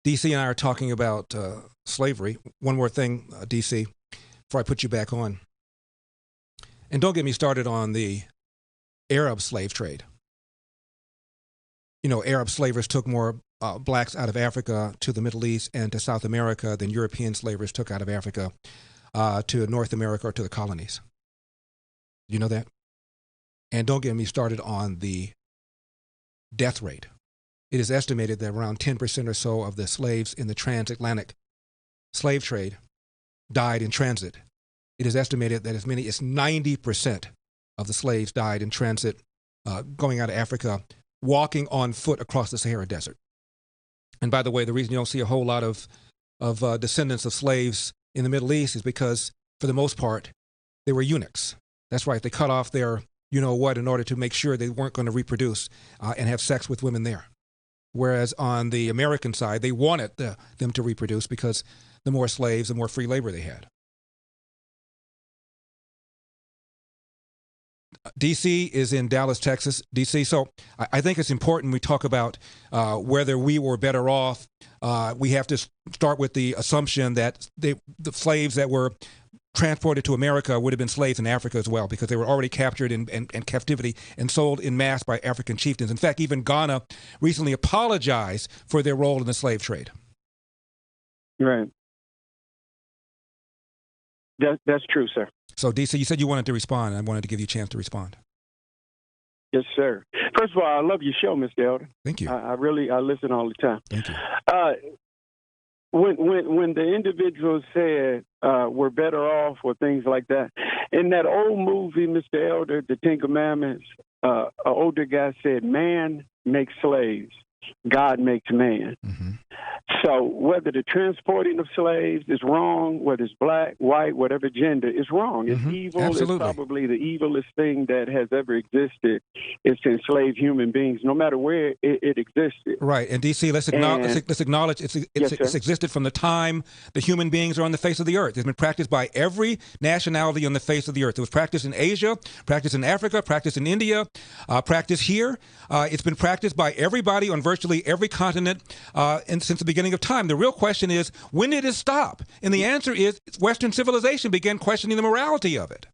DC and I are talking about slavery. One more thing, DC, before I put you back on. And don't get me started on the Arab slave trade. You know, Arab slavers took more blacks out of Africa to the Middle East and to South America than European slavers took out of Africa to North America or to the colonies. You know that? And don't get me started on the death rate. It is estimated that around 10% or so of the slaves in the transatlantic slave trade died in transit. It is estimated that as many as 90% of the slaves died in transit going out of Africa, walking on foot across the Sahara Desert. And by the way, the reason you don't see a whole lot of descendants of slaves in the Middle East is because, for the most part, they were eunuchs. That's right, they cut off their you-know-what in order to make sure they weren't going to reproduce and have sex with women there. Whereas on the American side, they wanted them to reproduce because the more slaves, the more free labor they had. DC is in Dallas, Texas. DC, so I think it's important we talk about whether we were better off. We have to start with the assumption that the slaves that were transported to America would have been slaves in Africa as well, because they were already captured in captivity and sold in mass by African chieftains. In fact, even Ghana recently apologized for their role in the slave trade. Right. That's true, sir. So, DC, you said you wanted to respond. I wanted to give you a chance to respond. Yes, sir. First of all, I love your show, Mr. Elder. Thank you. I listen all the time. Thank you. When the individual said we're better off or things like that, in that old movie, Mr. Elder, The Ten Commandments, an older guy said, man makes slaves, God makes man. Mm-hmm. So whether the transporting of slaves is wrong, whether it's black, white, whatever gender, is wrong. It's evil. Absolutely. It's probably the evilest thing that has ever existed is to enslave human beings, no matter where it existed. Right. And DC, let's acknowledge it's existed from the time the human beings are on the face of the earth. It's been practiced by every nationality on the face of the earth. It was practiced in Asia, practiced in Africa, practiced in India, practiced here. It's been practiced by everybody on virtually every continent since the beginning of time. The real question is, when did it stop? And the answer is Western civilization began questioning the morality of it.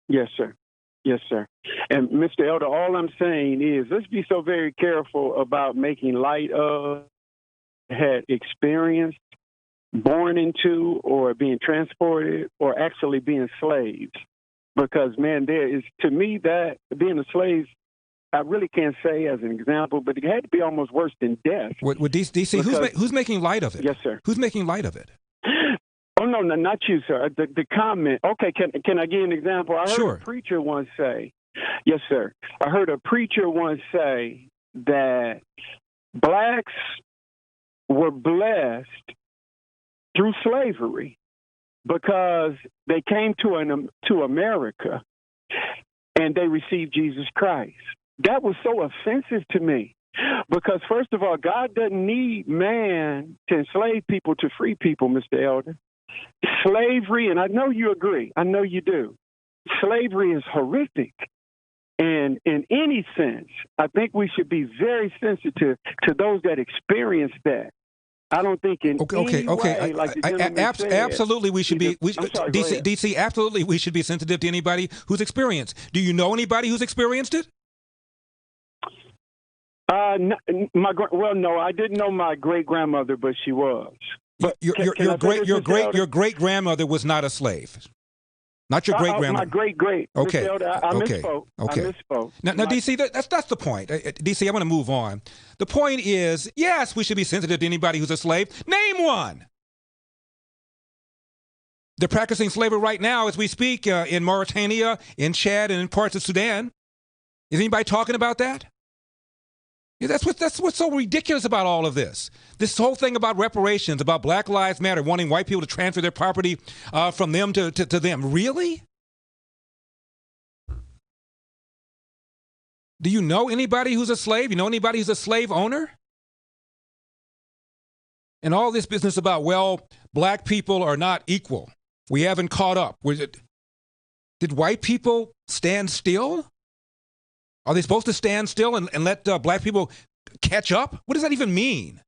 Yes, sir. Yes, sir. And Mr. Elder, all I'm saying is let's be so very careful about making light of, had experienced, born into, or being transported, or actually being slaves. Because, man, there is, to me, that being a slave, I really can't say as an example, but it had to be almost worse than death. With DC, who's making light of it? Yes, sir. Who's making light of it? Oh, no, not you, sir. The comment. Okay, can I give you an example? I heard a preacher once say, yes, sir. I heard a preacher once say that blacks were blessed through slavery because they came to America and they received Jesus Christ. That was so offensive to me because, first of all, God doesn't need man to enslave people to free people, Mr. Elder. Slavery, and I know you agree, I know you do, slavery is horrific. And in any sense, I think we should be very sensitive to those that experience that. I don't think in any way, like the gentleman said, absolutely, we should be. DC, absolutely, we should be sensitive to anybody who's experienced. Do you know anybody who's experienced it? No, I didn't know my great grandmother, but she was. But your great grandmother was not a slave. Not your great grandmother. My great. Okay. I misspoke. Okay. I misspoke. Now, DC, that's the point. DC, I'm going to move on. The point is, yes, we should be sensitive to anybody who's a slave. Name one. They're practicing slavery right now as we speak in Mauritania, in Chad, and in parts of Sudan. Is anybody talking about that? Yeah, that's what's so ridiculous about all of this. This whole thing about reparations, about Black Lives Matter, wanting white people to transfer their property from them to them. Really? Do you know anybody who's a slave? You know anybody who's a slave owner? And all this business about, well, black people are not equal. We haven't caught up. Did white people stand still? Are they supposed to stand still and let black people catch up? What does that even mean?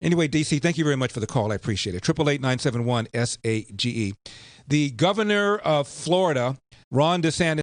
Anyway, DC, thank you very much for the call. I appreciate it. 888-971-SAGE. The governor of Florida, Ron DeSantis,